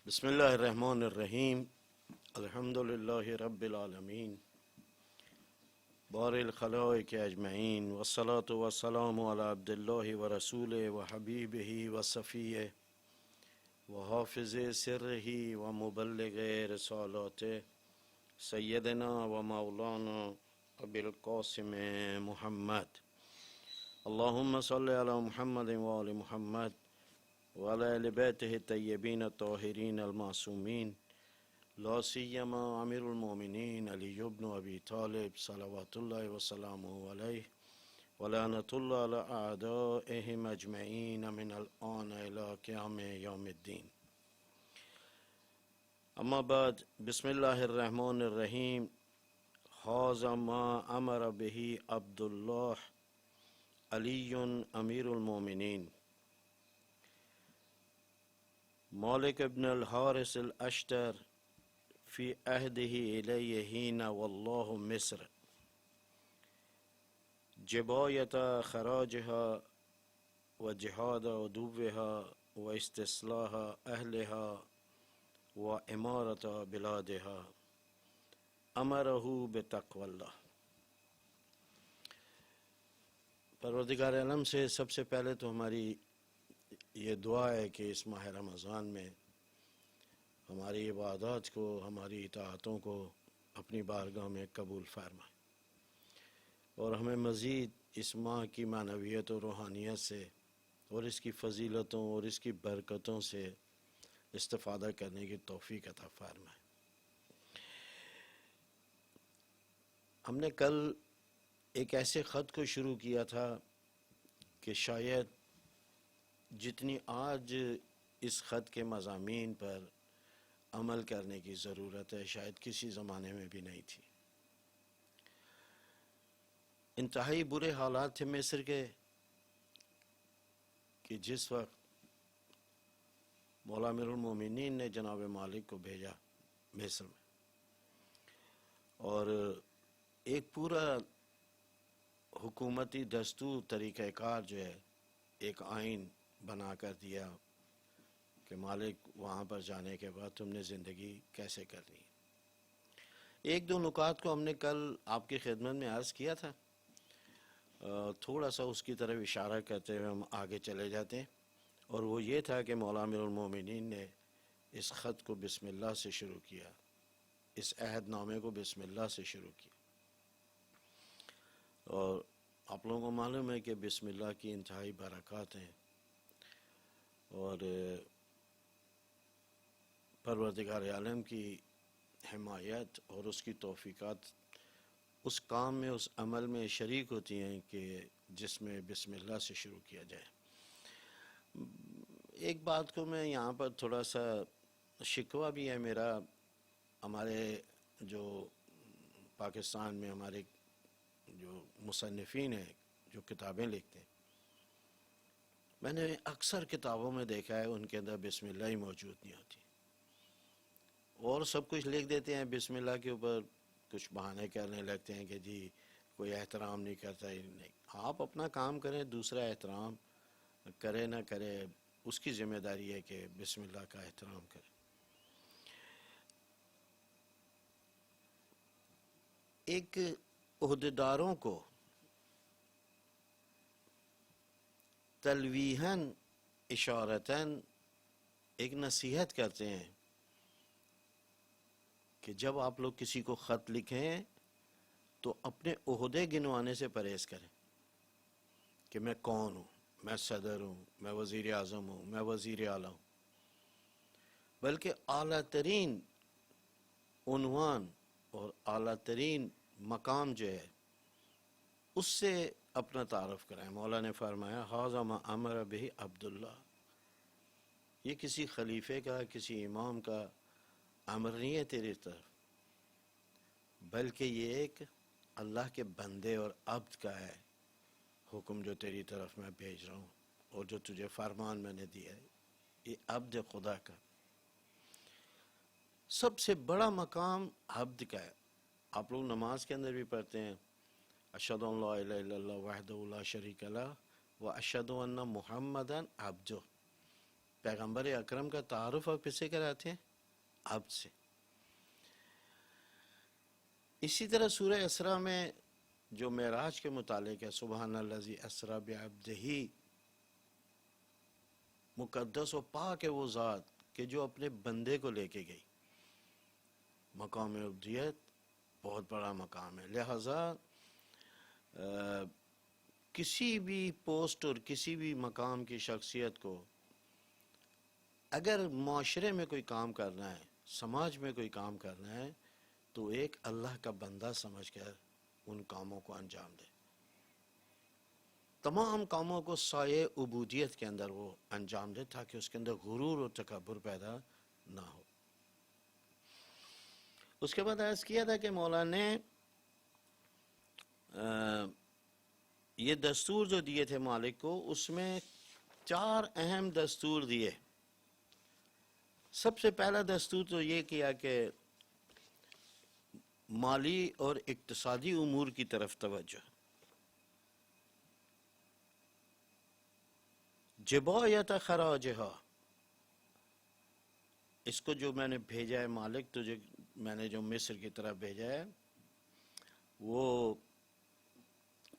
بسم اللہ الرحمن الرحیم الحمد للہ رب العالمین بار الخلائق اجمعین والصلاة والسلام علی عبد اللہ ورسولہ وحبیبہ وصفیہ وحافظ سرہ ومبلغ رسالاتہ سیدنا و مولانا ابی القاسم محمد اللہم صلی علی محمد وآل محمد وعلى آل بیتہ الطیبین الطاہرین المعصومین لا سیما امیر المومنین علی بن ابی طالب صلوات اللہ وسلامہ علیہ ولعنۃ اللہ علی اعدائہم اجمعین من الآن الی قیام یوم الدین. اما بعد، بسم اللہ الرحمن الرحیم. ھذا ما امر بہ عبد اللہ علی امیر المومنین مالک ابن الحارث الاشتر فی عہدہ الیہ حین واللہ مصر جبایت خراجہا و جہاد عدوہا و استصلاح اہلہا و امارت بلادہا امرہ بتقوی اللہ. پروردگار عالم سے سب سے پہلے تو ہماری یہ دعا ہے کہ اس ماہ رمضان میں ہماری عبادات کو، ہماری اطاعتوں کو اپنی بارگاہ میں قبول فرمائے اور ہمیں مزید اس ماہ کی معنویت و روحانیت سے اور اس کی فضیلتوں اور اس کی برکتوں سے استفادہ کرنے کی توفیق عطا فرمائے. ہم نے کل ایک ایسے خط کو شروع کیا تھا کہ شاید جتنی آج اس خط کے مضامین پر عمل کرنے کی ضرورت ہے شاید کسی زمانے میں بھی نہیں تھی. انتہائی برے حالات تھے مصر کے کہ جس وقت مولا امیر المومنین نے جناب مالک کو بھیجا مصر میں اور ایک پورا حکومتی دستور طریقہ کار جو ہے ایک آئین بنا کر دیا کہ مالک وہاں پر جانے کے بعد تم نے زندگی کیسے کرنی ہے. ایک دو نکات کو ہم نے کل آپ کی خدمت میں عرض کیا تھا، تھوڑا سا اس کی طرف اشارہ کرتے ہوئے ہم آگے چلے جاتے ہیں، اور وہ یہ تھا کہ مولا امیر المومنین نے اس خط کو بسم اللہ سے شروع کیا، اس عہد نامے کو بسم اللہ سے شروع کیا. اور آپ لوگوں کو معلوم ہے کہ بسم اللہ کی انتہائی برکات ہیں اور پروردگار عالم کی حمایت اور اس کی توفیقات اس کام میں، اس عمل میں شریک ہوتی ہیں کہ جس میں بسم اللہ سے شروع کیا جائے. ایک بات کو میں یہاں پر تھوڑا سا شکوہ بھی ہے میرا، ہمارے جو پاکستان میں ہمارے جو مصنفین ہیں جو کتابیں لکھتے ہیں، میں نے اکثر کتابوں میں دیکھا ہے ان کے اندر بسم اللہ ہی موجود نہیں ہوتی، اور سب کچھ لکھ دیتے ہیں بسم اللہ کے اوپر، کچھ بہانے کرنے لگتے ہیں کہ جی کوئی احترام نہیں کرتا. نہیں، آپ اپنا کام کریں، دوسرا احترام کرے نہ کرے اس کی ذمہ داری ہے کہ بسم اللہ کا احترام کرے. ایک عہدیداروں کو تلویحاً اشارتاً ایک نصیحت کرتے ہیں کہ جب آپ لوگ کسی کو خط لکھیں تو اپنے عہدے گنوانے سے پرہیز کریں کہ میں کون ہوں، میں صدر ہوں، میں وزیر اعظم ہوں، میں وزیر اعلیٰ ہوں، بلکہ اعلیٰ ترین عنوان اور اعلیٰ ترین مقام جو ہے اس سے اپنا تعارف کرائیں. مولا نے فرمایا ھذا ما امر بہ عبد اللہ، یہ کسی خلیفے کا، کسی امام کا امر نہیں ہے تیری طرف، بلکہ یہ ایک اللہ کے بندے اور عبد کا ہے حکم جو تیری طرف میں بھیج رہا ہوں اور جو تجھے فرمان میں نے دیا ہے. یہ عبد خدا کا سب سے بڑا مقام عبد کا ہے. آپ لوگ نماز کے اندر بھی پڑھتے ہیں اشہد ان لا الہ الا اللہ وحدہ لا شریک لہ و اشہد ان محمدا عبدہ. پیغمبر اکرم کا تعارف آپ کسے کراتے ہیں؟ عبد سے. اسی طرح سورہ اسراء میں جو معراج کے متعلق ہے، سبحان الذی اسری بعبدہ، مقدس و پاک ہے وہ ذات کہ جو اپنے بندے کو لے کے گئی. مقام عبودیت بہت بڑا مقام ہے. لہذا کسی بھی پوسٹ اور کسی بھی مقام کی شخصیت کو اگر معاشرے میں کوئی کام کرنا ہے، سماج میں کوئی کام کرنا ہے، تو ایک اللہ کا بندہ سمجھ کر ان کاموں کو انجام دے. تمام کاموں کو سایہ عبودیت کے اندر وہ انجام دے تاکہ اس کے اندر غرور و تکبر پیدا نہ ہو. اس کے بعد عرض کیا تھا کہ مولانا نے یہ دستور جو دیے تھے مالک کو، اس میں 4 اہم دستور دیے. سب سے پہلا دستور تو یہ کیا کہ مالی اور اقتصادی امور کی طرف توجہ. جبایت خراجہا، اس کو جو میں نے بھیجا ہے مالک تجھے، میں نے جو مصر کی طرف بھیجا ہے وہ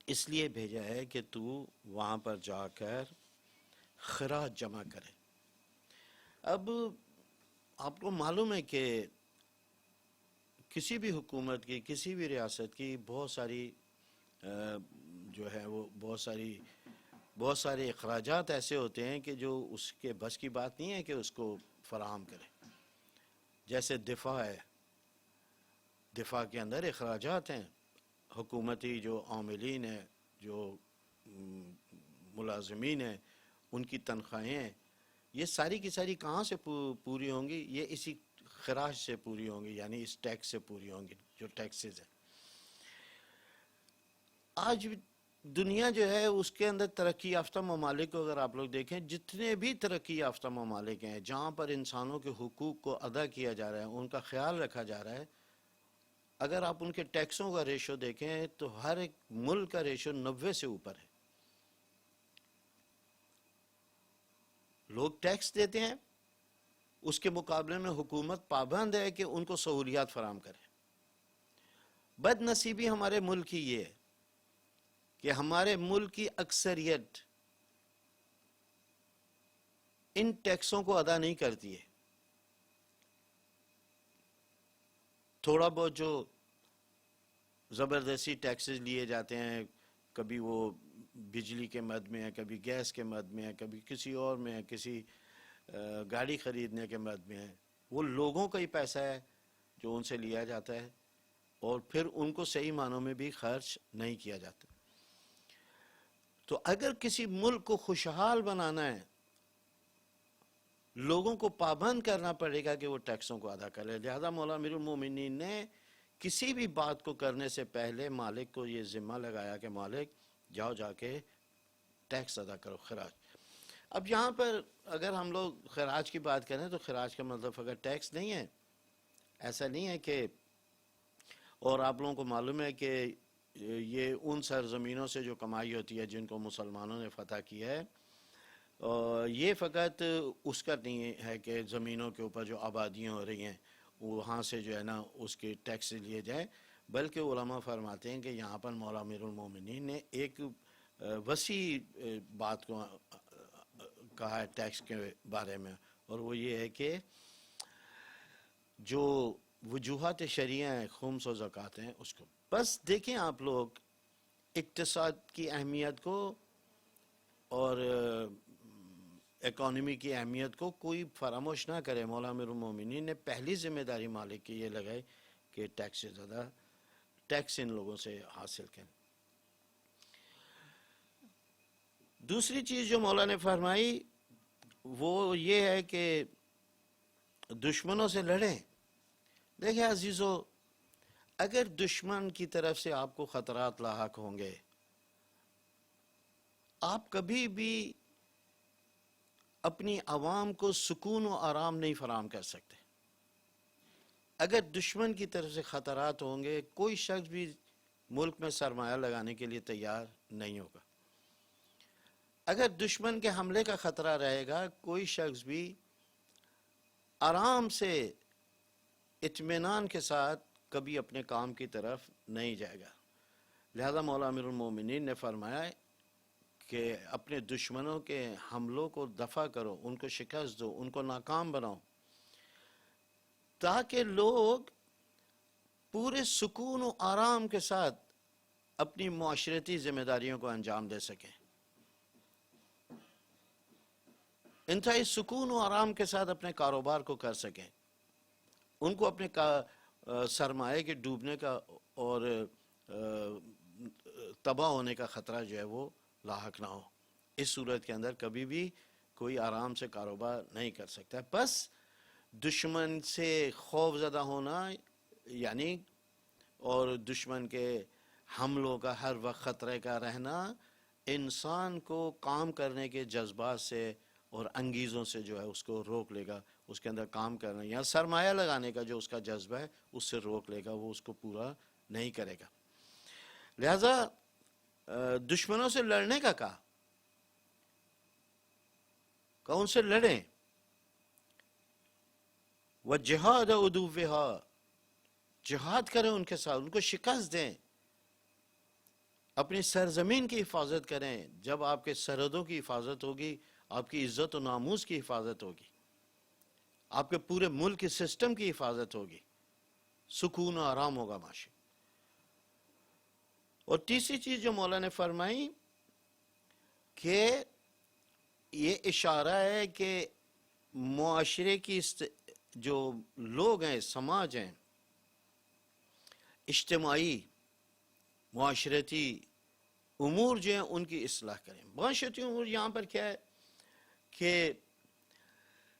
اس لیے بھیجا ہے کہ تو وہاں پر جا کر خراج جمع کرے. اب آپ کو معلوم ہے کہ کسی بھی حکومت کی، کسی بھی ریاست کی بہت ساری جو ہے وہ بہت سارے اخراجات ایسے ہوتے ہیں کہ جو اس کے بس کی بات نہیں ہے کہ اس کو فراہم کرے. جیسے دفاع ہے، دفاع کے اندر اخراجات ہیں. حکومتی جو عاملین ہیں، جو ملازمین ہیں، ان کی تنخواہیں ہیں، یہ ساری کی ساری کہاں سے پوری ہوں گی؟ یہ اسی خراج سے پوری ہوں گی، یعنی اس ٹیکس سے پوری ہوں گی جو ٹیکسز ہیں. آج دنیا جو ہے اس کے اندر ترقی یافتہ ممالک کو اگر آپ لوگ دیکھیں، جتنے بھی ترقی یافتہ ممالک ہیں جہاں پر انسانوں کے حقوق کو ادا کیا جا رہا ہے، ان کا خیال رکھا جا رہا ہے، اگر آپ ان کے ٹیکسوں کا ریشو دیکھیں تو ہر ایک ملک کا ریشو 90 سے اوپر ہے. لوگ ٹیکس دیتے ہیں، اس کے مقابلے میں حکومت پابند ہے کہ ان کو سہولیات فراہم کرے. بد نصیبی ہمارے ملک کی یہ ہے کہ ہمارے ملک کی اکثریت ان ٹیکسوں کو ادا نہیں کرتی ہے. تھوڑا بہت جو زبردستی ٹیکسز لیے جاتے ہیں، کبھی وہ بجلی کے مد میں ہے، کبھی گیس کے مد میں ہے، کبھی کسی اور میں ہے، کسی گاڑی خریدنے کے مد میں ہے، وہ لوگوں کا ہی پیسہ ہے جو ان سے لیا جاتا ہے اور پھر ان کو صحیح معنوں میں بھی خرچ نہیں کیا جاتا. تو اگر کسی ملک کو خوشحال بنانا ہے، لوگوں کو پابند کرنا پڑے گا کہ وہ ٹیکسوں کو ادا کرے. لہذا مولا امیر المومنین نے کسی بھی بات کو کرنے سے پہلے مالک کو یہ ذمہ لگایا کہ مالک جاؤ جا کے ٹیکس ادا کرو، خراج. اب یہاں پر اگر ہم لوگ خراج کی بات کریں تو خراج کا مطلب اگر ٹیکس نہیں ہے، ایسا نہیں ہے کہ، اور آپ لوگوں کو معلوم ہے کہ یہ ان سرزمینوں سے جو کمائی ہوتی ہے جن کو مسلمانوں نے فتح کیا ہے، یہ فقط اس کا نہیں ہے کہ زمینوں کے اوپر جو آبادیاں ہو رہی ہیں وہاں سے جو ہے نا اس کے ٹیکس لیے جائیں، بلکہ علماء فرماتے ہیں کہ یہاں پر مولا امیر المومنین نے ایک وسیع بات کو کہا ہے ٹیکس کے بارے میں، اور وہ یہ ہے کہ جو وجوہات شرعیہ ہیں، خمس و زکوٰۃ ہیں، اس کو بس دیکھیں آپ لوگ اقتصاد کی اہمیت کو اور اکانومی کی اہمیت کو کوئی فراموش نہ کرے. مولا امیر المومنین نے پہلی ذمہ داری مالک کی یہ لگائی کہ ٹیکس سے زیادہ ٹیکس ان لوگوں سے حاصل کریں. دوسری چیز جو مولا نے فرمائی وہ یہ ہے کہ دشمنوں سے لڑیں. دیکھیں عزیزو، اگر دشمن کی طرف سے آپ کو خطرات لاحق ہوں گے، آپ کبھی بھی اپنی عوام کو سکون و آرام نہیں فراہم کر سکتے. اگر دشمن کی طرف سے خطرات ہوں گے، کوئی شخص بھی ملک میں سرمایہ لگانے کے لیے تیار نہیں ہوگا. اگر دشمن کے حملے کا خطرہ رہے گا کوئی شخص بھی آرام سے اطمینان کے ساتھ کبھی اپنے کام کی طرف نہیں جائے گا. لہذا مولا امیر المومنین نے فرمایا کہ اپنے دشمنوں کے حملوں کو دفع کرو، ان کو شکست دو، ان کو ناکام بناؤ، تاکہ لوگ پورے سکون و آرام کے ساتھ اپنی معاشرتی ذمہ داریوں کو انجام دے سکیں، انتہائی سکون و آرام کے ساتھ اپنے کاروبار کو کر سکیں، ان کو اپنے سرمایے کے ڈوبنے کا اور تباہ ہونے کا خطرہ جو ہے وہ لاحق نہ ہو. اس صورت کے اندر کبھی بھی کوئی آرام سے کاروبار نہیں کر سکتا. بس دشمن سے خوف زدہ ہونا یعنی اور دشمن کے حملوں کا ہر وقت خطرے کا رہنا انسان کو کام کرنے کے جذبات سے اور انگیزوں سے جو ہے اس کو روک لے گا، اس کے اندر کام کرنا یا سرمایہ لگانے کا جو اس کا جذبہ ہے اس سے روک لے گا، وہ اس کو پورا نہیں کرے گا. لہذا دشمنوں سے لڑنے کا کہا ان سے لڑیں. وَجِهَادَ عُدُوِّهَا، جہاد کریں ان کے ساتھ، ان کو شکست دیں، اپنی سرزمین کی حفاظت کریں. جب آپ کے سرحدوں کی حفاظت ہوگی آپ کی عزت و ناموس کی حفاظت ہوگی، آپ کے پورے ملک کے سسٹم کی حفاظت ہوگی، سکون و آرام ہوگا معاشی. اور تیسری چیز جو مولا نے فرمائی کہ یہ اشارہ ہے کہ معاشرے کی جو لوگ ہیں، سماج ہیں، اجتماعی معاشرتی امور جو ہیں ان کی اصلاح کریں. معاشرتی امور یہاں پر کیا ہے کہ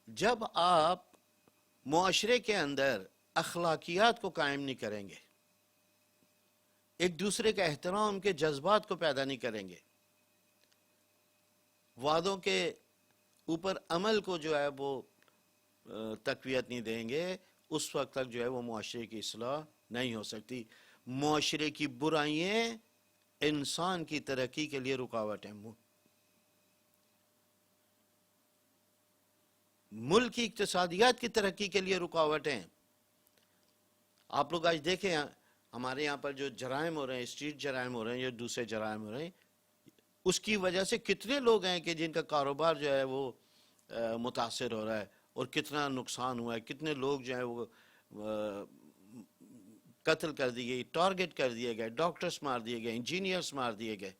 جب آپ معاشرے کے اندر اخلاقیات کو قائم نہیں کریں گے، ایک دوسرے کے احترام کے جذبات کو پیدا نہیں کریں گے، وعدوں کے اوپر عمل کو جو ہے وہ تقویت نہیں دیں گے، اس وقت تک جو ہے وہ معاشرے کی اصلاح نہیں ہو سکتی. معاشرے کی برائیاں انسان کی ترقی کے لیے رکاوٹ ہیں، ملک کی اقتصادیات کی ترقی کے لیے رکاوٹ ہیں. آپ لوگ آج دیکھیں ہمارے یہاں پر جو جرائم ہو رہے ہیں، اسٹریٹ جرائم ہو رہے ہیں یا دوسرے جرائم ہو رہے ہیں، اس کی وجہ سے کتنے لوگ ہیں کہ جن کا کاروبار جو ہے وہ متاثر ہو رہا ہے اور کتنا نقصان ہوا ہے، کتنے لوگ جو ہے وہ قتل کر دیے گئے، ٹارگٹ کر دیے گئے، ڈاکٹرز مار دیے گئے، انجینئرز مار دیے گئے.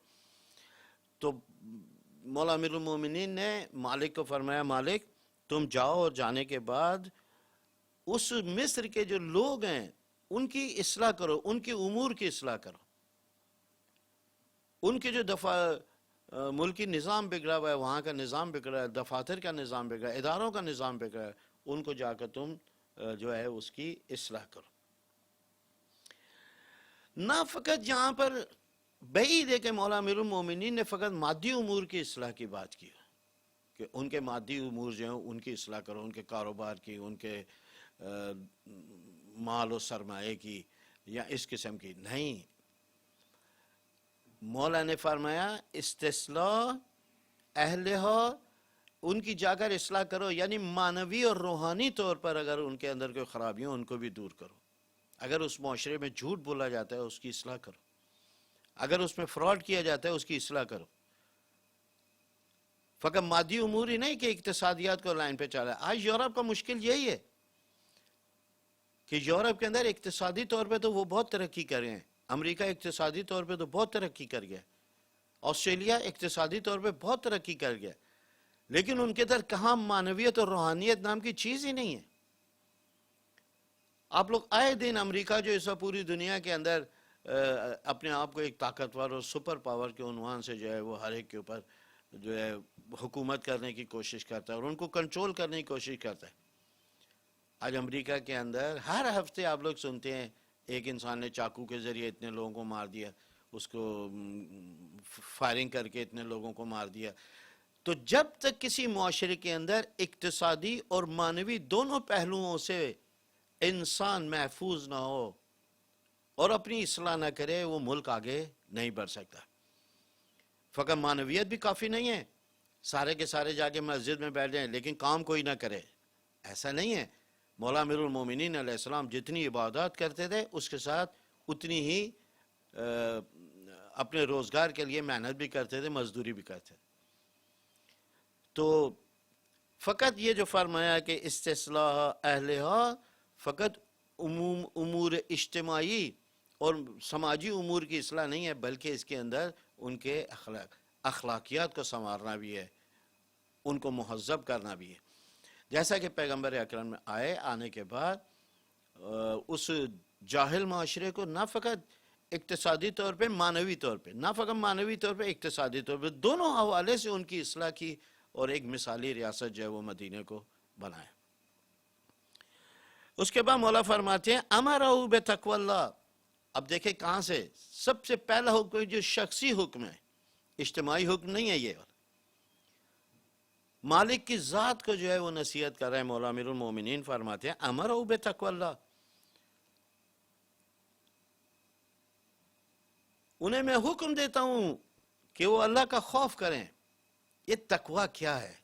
تو مولا امیر المومنین نے مالک کو فرمایا مالک تم جاؤ اور جانے کے بعد اس مصر کے جو لوگ ہیں ان کی اصلاح کرو، ان کی امور کی اصلاح کرو، ان کے جو ملکی نظام بگڑا ہوا ہے، وہاں کا نظام بگڑا ہے، دفاتر کا نظام بگڑا ہے، اداروں کا نظام بگڑا ہے، ان کو جا کر تم جو ہے اس کی اصلاح کرو. نہ فقط یہاں پر بعید ہے کہ مولا امیر المومنین نے فقط مادی امور کی اصلاح کی بات کی کہ ان کے مادی امور جو ہیں ان کی اصلاح کرو، ان کے کاروبار کی، ان کے مال و سرمایے کی یا اس قسم کی نہیں. مولا نے فرمایا استصلاح اہلہا، ان کی جا کر اصلاح کرو، یعنی معنوی اور روحانی طور پر اگر ان کے اندر کوئی خرابیاں ان کو بھی دور کرو. اگر اس معاشرے میں جھوٹ بولا جاتا ہے اس کی اصلاح کرو، اگر اس میں فراڈ کیا جاتا ہے اس کی اصلاح کرو. فقط مادی امور ہی نہیں کہ اقتصادیات کو لائن پہ چلا ہے. آج یورپ کا مشکل یہی ہے کہ یورپ کے اندر اقتصادی طور پہ تو وہ بہت ترقی کر گئے ہیں، امریکہ اقتصادی طور پہ تو بہت ترقی کر گیا، آسٹریلیا اقتصادی طور پہ بہت ترقی کر گیا، لیکن ان کے اندر کہاں معنویت اور روحانیت نام کی چیز ہی نہیں ہے. آپ لوگ آئے دن امریکہ جو اس وقت پوری دنیا کے اندر اپنے آپ کو ایک طاقتور اور سپر پاور کے عنوان سے جو ہے وہ ہر ایک کے اوپر جو ہے حکومت کرنے کی کوشش کرتا ہے اور ان کو کنٹرول کرنے کی کوشش کرتا ہے. آج امریکہ کے اندر ہر ہفتے آپ لوگ سنتے ہیں ایک انسان نے چاقو کے ذریعے اتنے لوگوں کو مار دیا، اس کو فائرنگ کر کے اتنے لوگوں کو مار دیا. تو جب تک کسی معاشرے کے اندر اقتصادی اور معنوی دونوں پہلوؤں سے انسان محفوظ نہ ہو اور اپنی اصلاح نہ کرے وہ ملک آگے نہیں بڑھ سکتا. فقط معنویت بھی کافی نہیں ہے، سارے کے سارے جا کے مسجد میں بیٹھ جائیں لیکن کام کوئی نہ کرے، ایسا نہیں ہے۔ مولا امیر المومنین علیہ السلام جتنی عبادات کرتے تھے اس کے ساتھ اتنی ہی اپنے روزگار کے لیے محنت بھی کرتے تھے، مزدوری بھی کرتے تھے۔ تو فقط یہ جو فرمایا کہ استصلاح اہلہا فقط امور اجتماعی اور سماجی امور کی اصلاح نہیں ہے، بلکہ اس کے اندر ان کے اخلاقیات کو سنوارنا بھی ہے، ان کو مہذب کرنا بھی ہے۔ جیسا کہ پیغمبر اکرم میں آنے کے بعد اس جاہل معاشرے کو نہ فقط اقتصادی طور پہ معنوی طور پہ، نہ فقط معنوی طور پہ اقتصادی طور پہ، دونوں حوالے سے ان کی اصلاح کی اور ایک مثالی ریاست جو ہے وہ مدینہ کو بنائے۔ اس کے بعد مولا فرماتے ہیں امرہ بتقوی اللہ۔ اب دیکھیں کہاں سے سب سے پہلا حکم جو شخصی حکم ہے، اجتماعی حکم نہیں ہے، یہ مالک کی ذات کو جو ہے وہ نصیحت کر رہے ہیں۔ مولا امیر المومنین فرماتے ہیں امرہ بتقوی اللہ، انہیں میں حکم دیتا ہوں کہ وہ اللہ کا خوف کریں۔ یہ تقوی کیا ہے؟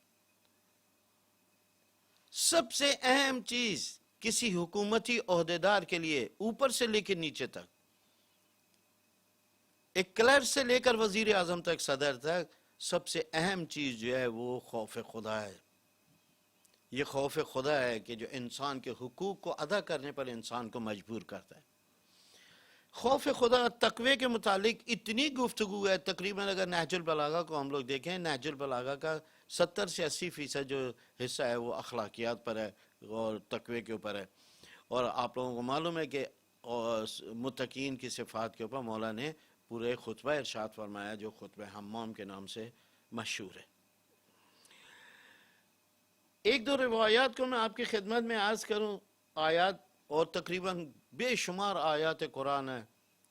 سب سے اہم چیز کسی حکومتی عہدیدار کے لیے اوپر سے لے کے نیچے تک، ایک کلرک سے لے کر وزیر اعظم تک، صدر تک، سب سے اہم چیز جو ہے وہ خوف خدا ہے۔ یہ خوف خدا ہے کہ جو انسان کے حقوق کو ادا کرنے پر انسان کو مجبور کرتا ہے۔ خوف خدا تقوی کے متعلق اتنی گفتگو ہے، تقریباً اگر نہج البلاغہ کو ہم لوگ دیکھیں، نہج البلاغہ کا 70 سے 80% جو حصہ ہے وہ اخلاقیات پر ہے اور تقوی کے اوپر ہے۔ اور آپ لوگوں کو معلوم ہے کہ متقین کی صفات کے اوپر مولا نے پورے خطبہ ارشاد فرمایا جو خطبہ حمام کے نام سے مشہور ہے۔ ایک دو روایات کو میں آپ کی خدمت میں عرض کروں، آیات اور تقریباً بے شمار آیات قرآن ہے،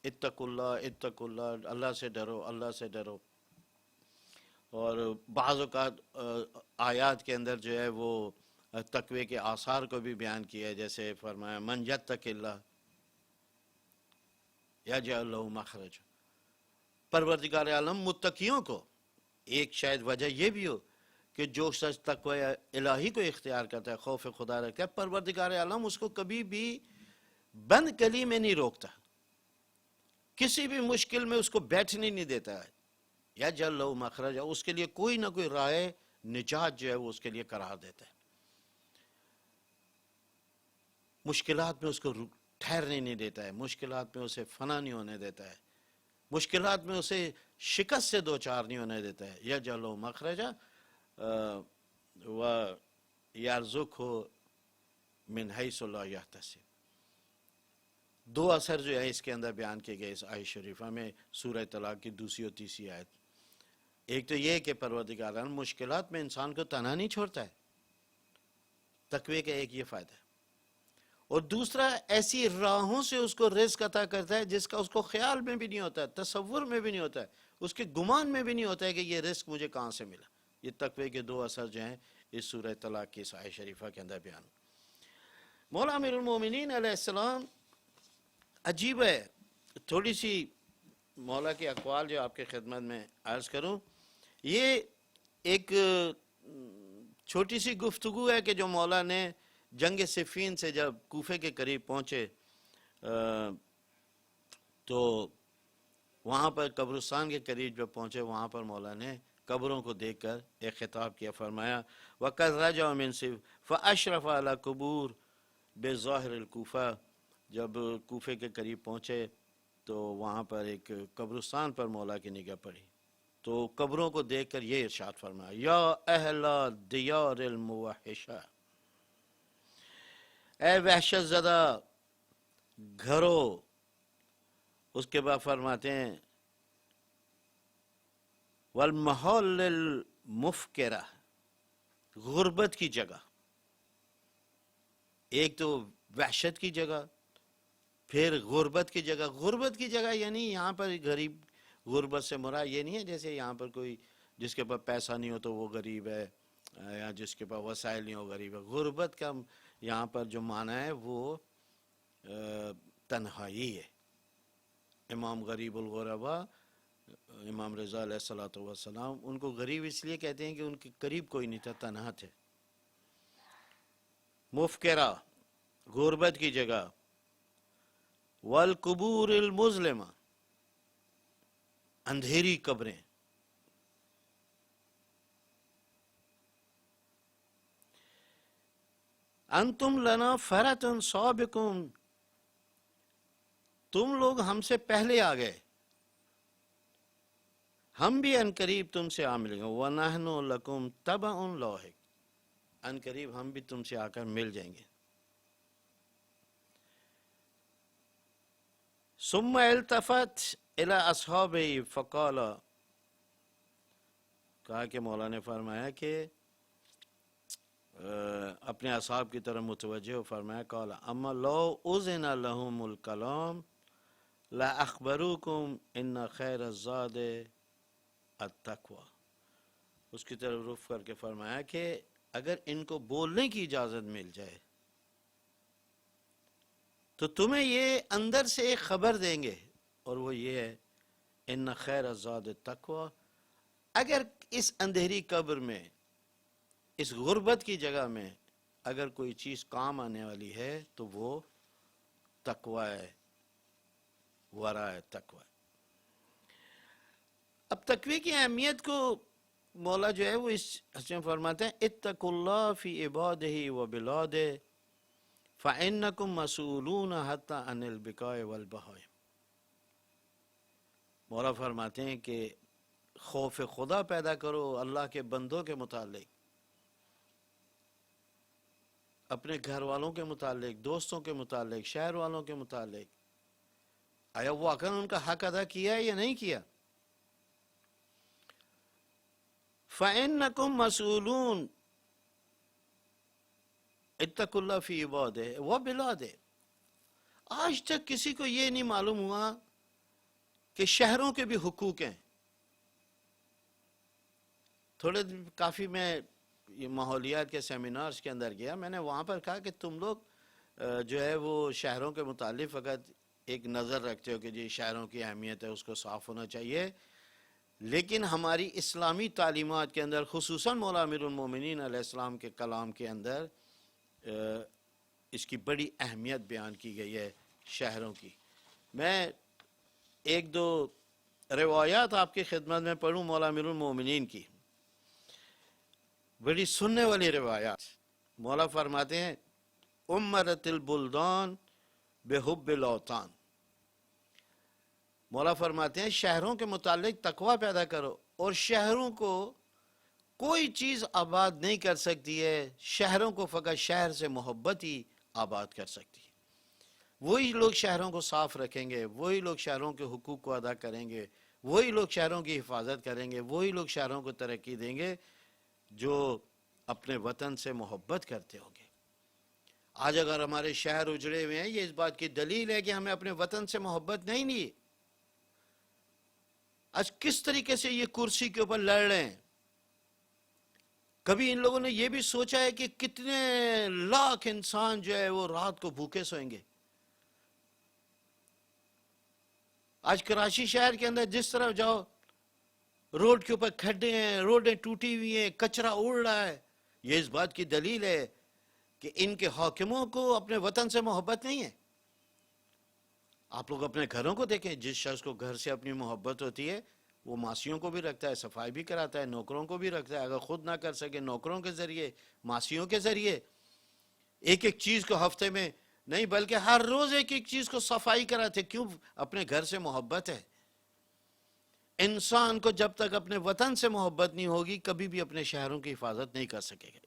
اتقوا اللہ اتقوا اللہ، اللہ سے ڈرو اللہ سے ڈرو۔ اور بعض اوقات آیات کے اندر جو ہے وہ تقوی کے آثار کو بھی بیان کیا ہے، جیسے فرمایا من یتق اللہ یجعل لہ مخرج۔ پروردگار عالم متقیوں کو، ایک شاید وجہ یہ بھی ہو کہ جو شخص تقوی الہی کو اختیار کرتا ہے، خوف خدا رکھتا ہے، پروردگار عالم اس کو کبھی بھی بند کلی میں نہیں روکتا، کسی بھی مشکل میں اس کو بیٹھنے نہیں دیتا ہے، یجعل لہ مخرج، اس کے لیے کوئی نہ کوئی راہ نجات جو ہے وہ اس کے لیے قرار دیتا ہے۔ مشکلات میں اس کو ٹھہرنے نہیں دیتا ہے، مشکلات میں اسے فنا نہیں ہونے دیتا ہے، مشکلات میں اسے شکست سے دوچار نہیں ہونے دیتا ہے۔ یجعل لہ مخرجا ویرزقہ من حیث لا یحتسب۔ دو اثر جو ہے اس کے اندر بیان کیے گئے اس آیت شریفہ میں، سورہ طلاق کی دوسری اور تیسری آیت۔ ایک تو یہ کہ پروردگار مشکلات میں انسان کو تنہا نہیں چھوڑتا ہے، تقوی کا ایک یہ فائدہ ہے، اور دوسرا ایسی راہوں سے اس کو رزق عطا کرتا ہے جس کا اس کو خیال میں بھی نہیں ہوتا ہے، تصور میں بھی نہیں ہوتا ہے، اس کے گمان میں بھی نہیں ہوتا ہے کہ یہ رزق مجھے کہاں سے ملا۔ یہ تقوی کے دو اثر جو ہیں اس سورہ طلاق کی اس آیت شریفہ کے اندر بیان۔ مولا امیر المومنین علیہ السلام عجیب ہے، تھوڑی سی مولا کے اقوال جو آپ کے خدمت میں عرض کروں۔ یہ ایک چھوٹی سی گفتگو ہے کہ جو مولا نے جنگ صفین سے جب کوفے کے قریب پہنچے تو وہاں پر قبرستان کے قریب جب پہنچے، وہاں پر مولا نے قبروں کو دیکھ کر ایک خطاب کیا، فرمایا وَقَدْ رَجَعَ مِنْ صِفْ فَأَشْرَفَ عَلَى قُبُورِ بِظَاهِرِ الْكُوفَةِ۔ جب کوفے کے قریب پہنچے تو وہاں پر ایک قبرستان پر مولا کی نگاہ پڑی، تو قبروں کو دیکھ کر یہ ارشاد فرمایا یا اہل دیار الموحشہ، اے وحشت زدہ گھروں۔ اس کے بعد فرماتے ہیں والمحل المفکرہ، غربت کی جگہ، ایک تو وحشت کی جگہ، پھر غربت کی جگہ۔ غربت کی جگہ یعنی یہاں پر غریب، غربت سے مراد یہ نہیں ہے جیسے یہاں پر کوئی جس کے پاس پیسہ نہیں ہو تو وہ غریب ہے، یا جس کے پاس وسائل نہیں ہو غریب ہے۔ غربت کا یہاں پر جو معنی ہے وہ تنہائی ہے۔ امام غریب الغربا امام رضا علیہ الصلوۃ والسلام، ان کو غریب اس لیے کہتے ہیں کہ ان کے قریب کوئی نہیں تھا، تنہا تھے. مفکرہ، غربت کی جگہ. والقبور المظلمہ، اندھیری قبریں. انتم لنا فرتن سابقون، تم لوگ ہم سے پہلے آ گئے، ہم بھی ان قریب تم سے آ ملیں گے. وَنَحْنُ لَكُمْ تَبَعٌ لَاحِقٌ، ان قریب ہم بھی تم سے آ کر مل جائیں گے. ثم التفت الى اصحابه فقال، کہا کہ مولا نے فرمایا کہ اپنے اصحاب کی طرف متوجہ ہو، فرمایا قال اما لو اذن لهم الکلام لا اخبروکم ان خیر الزاد التقوی. اس کی طرف رخ کر کے فرمایا کہ اگر ان کو بولنے کی اجازت مل جائے تو تمہیں یہ اندر سے ایک خبر دیں گے، اور وہ یہ ہے ان خیر الزاد التقوی. اگر اس اندھیری قبر میں، اس غربت کی جگہ میں اگر کوئی چیز کام آنے والی ہے تو وہ تقوی ہے، ورا ہے، تقوی. اب تقوی کی اہمیت کو مولا جو ہے وہ اس حدیث میں فرماتے ہیں اتقوا اللہ فی عبادہ و بلادہ فإنکم مسئولون حتی عن البقاء والبہائم. مولا فرماتے ہیں کہ خوف خدا پیدا کرو اللہ کے بندوں کے متعلق، اپنے گھر والوں کے متعلق، دوستوں کے متعلق، شہر والوں کے متعلق. آیا وہ واقعا ان کا حق ادا کیا ہے یا نہیں کیا؟ فَإِنَّكُمْ مَسْئُولُونَ اتقوا اللہ فی عبادہ وبلادہ. آج تک کسی کو یہ نہیں معلوم ہوا کہ شہروں کے بھی حقوق ہیں. کافی میں یہ ماحولیات کے سیمینارز کے اندر گیا، میں نے وہاں پر کہا کہ تم لوگ جو ہے وہ شہروں کے متعلق فقط ایک نظر رکھتے ہو کہ جی شہروں کی اہمیت ہے، اس کو صاف ہونا چاہیے، لیکن ہماری اسلامی تعلیمات کے اندر خصوصاً مولا امیر المومنین علیہ السلام کے کلام کے اندر اس کی بڑی اہمیت بیان کی گئی ہے شہروں کی. میں ایک دو روایات آپ کی خدمت میں پڑھوں مولا امیر المومنین کی، بڑی سننے والی روایات. مولا فرماتے ہیں امرت البلدان بحب الاوطان. مولا فرماتے ہیں شہروں کے متعلق تقوی پیدا کرو، اور شہروں کو کوئی چیز آباد نہیں کر سکتی ہے، شہروں کو فقط شہر سے محبت ہی آباد کر سکتی ہے. وہی لوگ شہروں کو صاف رکھیں گے، وہی لوگ شہروں کے حقوق کو ادا کریں گے، وہی لوگ شہروں کی حفاظت کریں گے، وہی لوگ شہروں کو ترقی دیں گے جو اپنے وطن سے محبت کرتے ہوں گے. آج اگر ہمارے شہر اجڑے ہوئے ہیں، یہ اس بات کی دلیل ہے کہ ہمیں اپنے وطن سے محبت نہیں. آج کس طریقے سے یہ کرسی کے اوپر لڑ رہے ہیں. کبھی ان لوگوں نے یہ بھی سوچا ہے کہ کتنے لاکھ انسان جو ہے وہ رات کو بھوکے سوئیں گے. آج کراچی شہر کے اندر جس طرح جاؤ، روڈ کے اوپر کھڈے ہیں، روڈیں ٹوٹی ہوئی ہیں، کچرا اڑ رہا ہے. یہ اس بات کی دلیل ہے کہ ان کے حاکموں کو اپنے وطن سے محبت نہیں ہے. آپ لوگ اپنے گھروں کو دیکھیں، جس شخص کو گھر سے اپنی محبت ہوتی ہے وہ ماسیوں کو بھی رکھتا ہے، صفائی بھی کراتا ہے، نوکروں کو بھی رکھتا ہے، اگر خود نہ کر سکے نوکروں کے ذریعے، ماسیوں کے ذریعے. ایک ایک چیز کو ہفتے میں نہیں بلکہ ہر روز ایک ایک چیز کو صفائی کراتے. کیوں؟ اپنے گھر سے محبت ہے. انسان کو جب تک اپنے وطن سے محبت نہیں ہوگی کبھی بھی اپنے شہروں کی حفاظت نہیں کر سکے گا.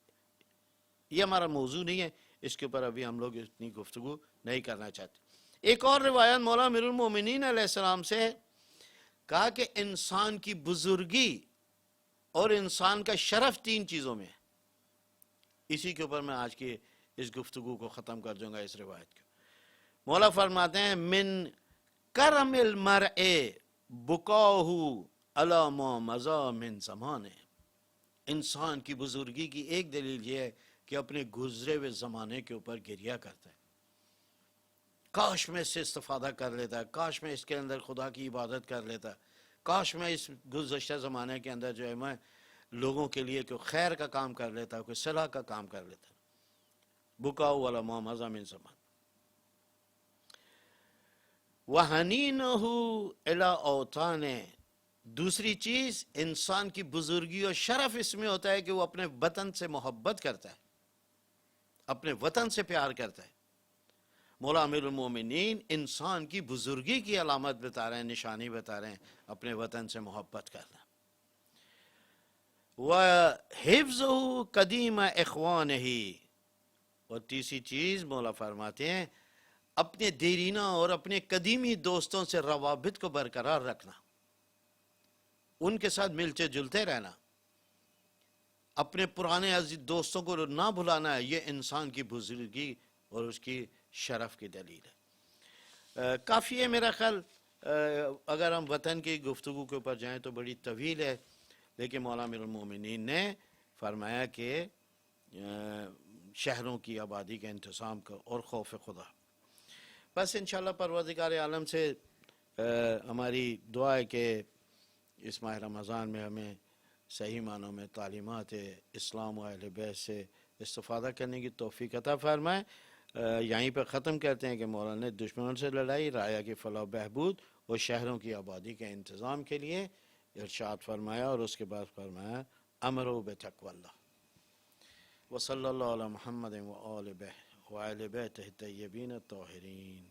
یہ ہمارا موضوع نہیں ہے، اس کے اوپر ابھی ہم لوگ اتنی گفتگو نہیں کرنا چاہتے. ایک اور روایت مولا امیر المومنین علیہ السلام سے کہا کہ انسان کی بزرگی اور انسان کا شرف 3 چیزوں میں ہے. اسی کے اوپر میں آج کی اس گفتگو کو ختم کر دوں گا اس روایت کو. مولا فرماتے ہیں من کرم المرء بقاؤہ علی ما مضی من زمانے. انسان کی بزرگی کی ایک دلیل یہ ہے کہ اپنے گزرے ہوئے زمانے کے اوپر گریہ کرتا ہے. کاش میں اس سے استفادہ کر لیتا، کاش میں اس کے اندر خدا کی عبادت کر لیتا، کاش میں اس گزشتہ زمانے کے اندر جو ہے میں لوگوں کے لیے کوئی خیر کا کام کر لیتا، کوئی صلاح کا کام کر لیتا. بکاؤ والا ماں من زمان. وَحَنِينَهُ إِلَىٰ أَوْطَانِهِ. دوسری چیز انسان کی بزرگی اور شرف اس میں ہوتا ہے کہ وہ اپنے وطن سے محبت کرتا ہے، اپنے وطن سے پیار کرتا ہے. مولا امیر المومنین انسان کی بزرگی کی علامت بتا رہے ہیں، نشانی بتا رہے ہیں اپنے وطن سے محبت کرنا. وَحِفْظُهُ قَدِيمَ إِخْوَانِهِ. اور تیسری چیز مولا فرماتے ہیں اپنے دیرینہ اور اپنے قدیمی دوستوں سے روابط کو برقرار رکھنا، ان کے ساتھ ملتے جلتے رہنا، اپنے پرانے عزیز دوستوں کو نہ بھلانا ہے. یہ انسان کی بزرگی اور اس کی شرف کی دلیل ہے. کافی ہے میرا خیال، اگر ہم وطن کی گفتگو کے اوپر جائیں تو بڑی طویل ہے، لیکن مولا امیر المومنین نے فرمایا کہ شہروں کی آبادی کا انتظام کر اور خوف خدا. بس انشاءاللہ پروردگار عالم سے ہماری دعا ہے کہ اس ماہ رمضان میں ہمیں صحیح معنوں میں تعلیمات اسلام و اہل بیت سے استفادہ کرنے کی توفیق عطا فرمائے. یہیں پر ختم کرتے ہیں کہ مولانا نے دشمنوں سے لڑائی، رعایا کی فلاح و بہبود اور شہروں کی آبادی کے انتظام کے لیے ارشاد فرمایا، اور اس کے بعد فرمایا امروا بتقوی اللہ. وصلی اللہ علی محمد وآل بیتہ الطیبین الطاہرین.